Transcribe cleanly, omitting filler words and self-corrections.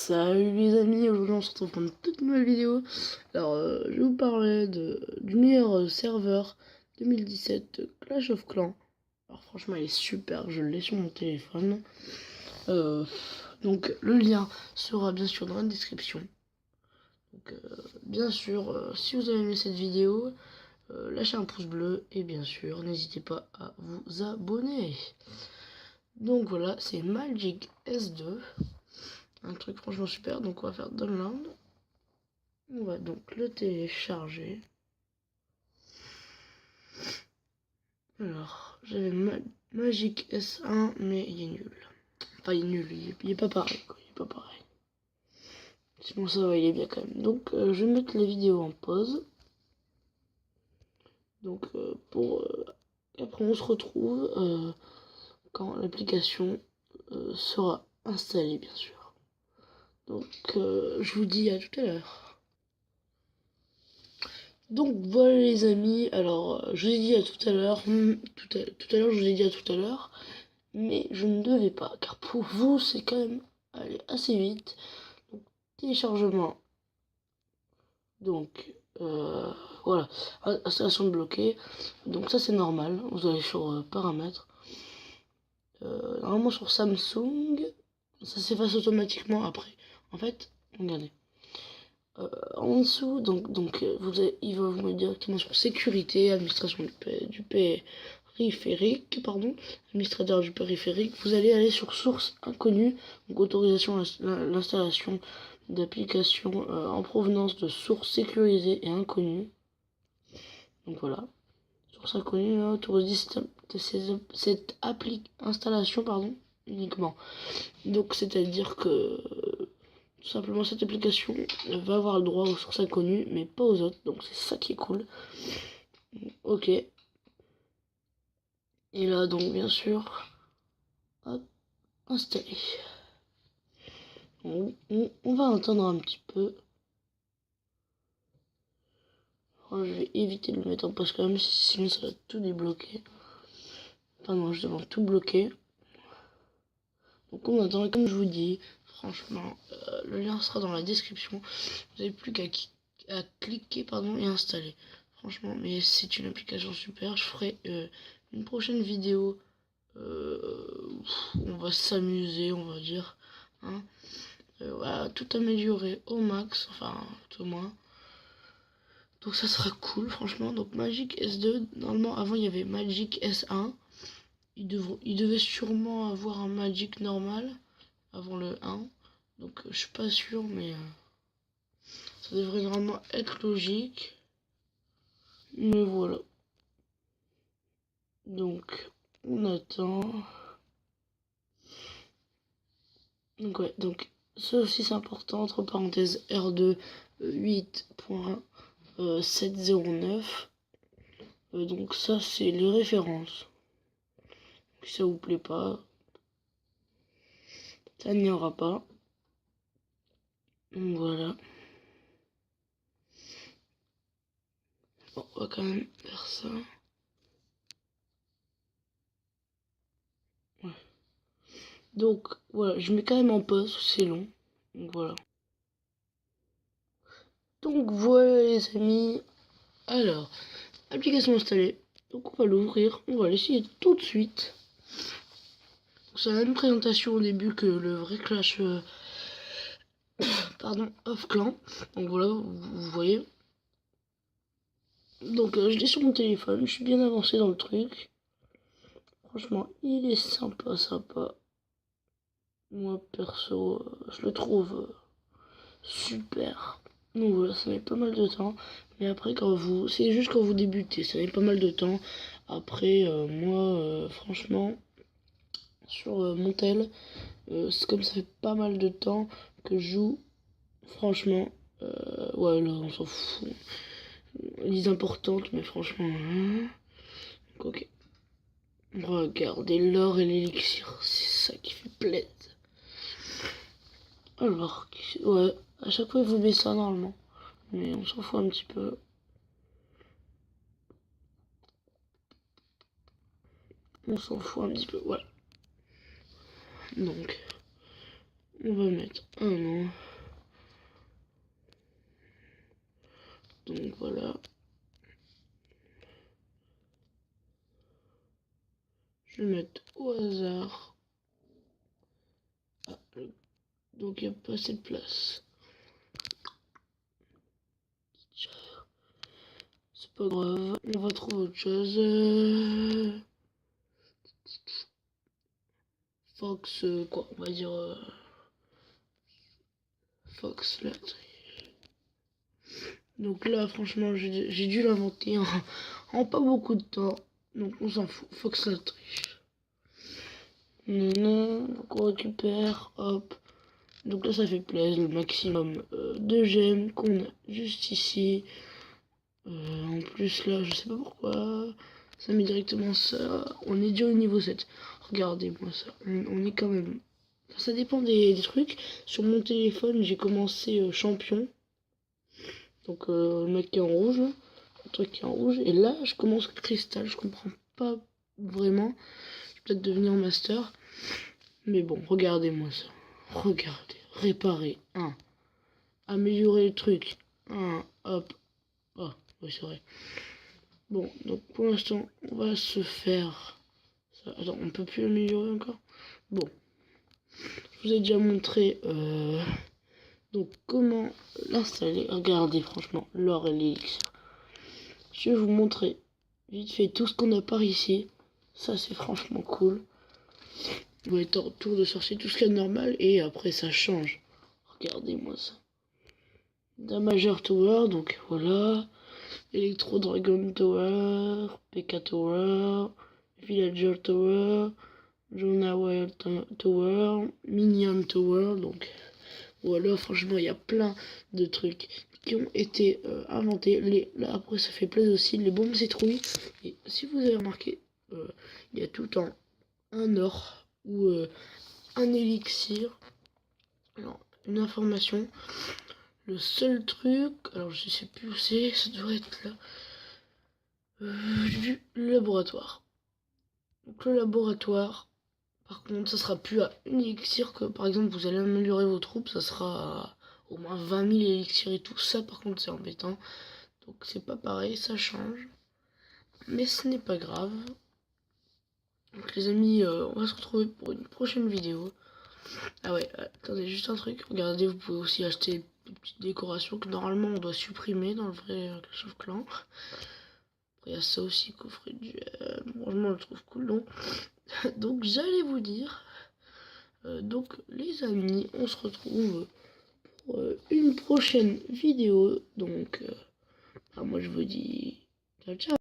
Salut les amis, aujourd'hui on se retrouve pour une toute nouvelle vidéo. Alors je vais vous parler du meilleur serveur 2017 de Clash of Clans. Alors franchement il est super, je l'ai sur mon téléphone. Donc le lien sera bien sûr dans la description. Donc bien sûr, si vous avez aimé cette vidéo, lâchez un pouce bleu et bien sûr n'hésitez pas à vous abonner. Donc voilà, c'est Magic S2. Un truc franchement super, donc on va faire download. On va donc le télécharger. Alors, j'avais Magic S1, mais il est nul. Enfin, il est nul, il est pas pareil, quoi. Il est pas pareil. Sinon, ça va, il est bien quand même. Donc, je vais mettre la vidéo en pause. Donc, après, on se retrouve quand l'application sera installée, bien sûr. Donc, je vous dis à tout à l'heure. Donc voilà les amis, alors je vous ai dit à tout à l'heure, tout à l'heure je vous ai dit à tout à l'heure, mais je ne devais pas, car pour vous c'est quand même aller assez vite. Donc téléchargement, donc voilà, installation bloquée, donc ça c'est normal, vous allez sur paramètres, normalement sur Samsung, ça s'efface automatiquement après, en fait, regardez. En dessous, il va vous mettre directement sur sécurité, administration du périphérique, pardon, administrateur du périphérique. Vous allez aller sur source inconnue, donc autorisation à l'installation d'applications en provenance de sources sécurisées et inconnues. Donc voilà, source inconnue, autorise cette installation, pardon, uniquement. Donc c'est-à-dire que tout simplement, cette application va avoir le droit aux sources inconnues, mais pas aux autres. Donc, c'est ça qui est cool. Ok. Et là, donc, bien sûr, hop, installer. On va attendre un petit peu. Oh, je vais éviter de le mettre en pause quand même, sinon ça va tout débloquer. Enfin, non, je demande tout bloquer. Donc, on attend. Et comme je vous dis, franchement, le lien sera dans la description. Vous n'avez plus qu'à cliquer pardon, et installer. Franchement, mais c'est une application super. Je ferai une prochaine vidéo. On va s'amuser, on va dire. Hein. Voilà, tout améliorer au max. Enfin, tout au moins. Donc ça sera cool, franchement. Donc Magic S2, normalement, avant il y avait Magic S1. Il devait sûrement avoir un Magic normal avant le 1. Donc je suis pas sûr, mais ça devrait normalement être logique. Mais voilà. Donc, on attend. Donc ouais, donc ça aussi c'est important, entre parenthèses R2 8.709. Donc ça c'est les références. Si ça vous plaît pas, ça n'y aura pas. Donc voilà. Bon, on va quand même faire ça. Ouais. Donc voilà, je mets quand même en pause, c'est long. Donc voilà. Donc voilà les amis. Alors, application installée. Donc on va l'ouvrir, on va l'essayer tout de suite. C'est la même présentation au début que le vrai Clash pardon, of Clans. Donc voilà, vous voyez. Donc je l'ai sur mon téléphone, je suis bien avancé dans le truc. Franchement, il est sympa. Moi perso, je le trouve super. Donc voilà, ça met pas mal de temps. Mais après c'est juste quand vous débutez, ça met pas mal de temps. Après, moi, franchement, sur mon tel, c'est comme ça fait pas mal de temps que je joue. Franchement, ouais, là, on s'en fout. Les importantes, mais franchement, ok. Regardez l'or et l'élixir, c'est ça qui fait plaisir. Alors, ouais, à chaque fois il vous met ça normalement, mais on s'en fout un petit peu. On s'en fout un petit peu, voilà. Donc, on va mettre un an. Donc voilà. Je vais mettre au hasard. Ah, donc il n'y a pas assez de place. C'est pas grave, on va trouver autre chose. Fox, quoi, on va dire Fox là. Donc là, franchement, j'ai dû l'inventer en pas beaucoup de temps. Donc on s'en fout, Fox la triche. Non, donc on récupère, hop. Donc là, ça fait plaisir, le maximum de gemmes qu'on a juste ici. En plus, là, je sais pas pourquoi, ça met directement ça. On est déjà au niveau 7. Regardez-moi ça, on est quand même... Enfin, ça dépend des trucs. Sur mon téléphone, j'ai commencé champion. Donc le mec qui est en rouge, là. Le truc qui est en rouge. Et là, je commence cristal, je comprends pas vraiment. Je vais peut-être devenir master. Mais bon, regardez-moi ça. Regardez, réparer, améliorer le truc, hop. Ah, oui, c'est vrai. Bon, donc pour l'instant, on va se faire ça. Attends, on peut plus améliorer encore. Bon, je vous ai déjà montré donc comment l'installer. Regardez, franchement, l'or et l'élixir. Je vais vous montrer vite fait tout ce qu'on a par ici. Ça, c'est franchement cool. On va être en tour de sorcier, tout ce qu'il y a de normal, et après ça change. Regardez-moi ça. Damageur Tower, donc voilà. Electro Dragon Tower, P.K. Tower, Villager Tower, Jonah Wild Tower, Minion Tower, donc voilà, franchement il y a plein de trucs qui ont été inventés. Là après ça fait plaisir aussi, les bombes citrouilles. Et si vous avez remarqué, il y a tout le temps un or ou un élixir. Alors, une information. Le seul truc, alors je sais plus où c'est, ça devrait être là. Du laboratoire. Donc le laboratoire, par contre, ça sera plus à une élixir que par exemple vous allez améliorer vos troupes, ça sera à au moins 20 000 élixirs et tout ça. Par contre, c'est embêtant. Donc c'est pas pareil, ça change. Mais ce n'est pas grave. Donc les amis, on va se retrouver pour une prochaine vidéo. Ah ouais, attendez, juste un truc. Regardez, vous pouvez aussi acheter des petites décorations que normalement on doit supprimer dans le vrai Clash of Clans. Après, il y a ça aussi, coffret de gemme. Franchement, je le trouve cool, non? Donc, j'allais vous dire. Donc, les amis, on se retrouve pour une prochaine vidéo. Donc, moi, je vous dis ciao, ciao.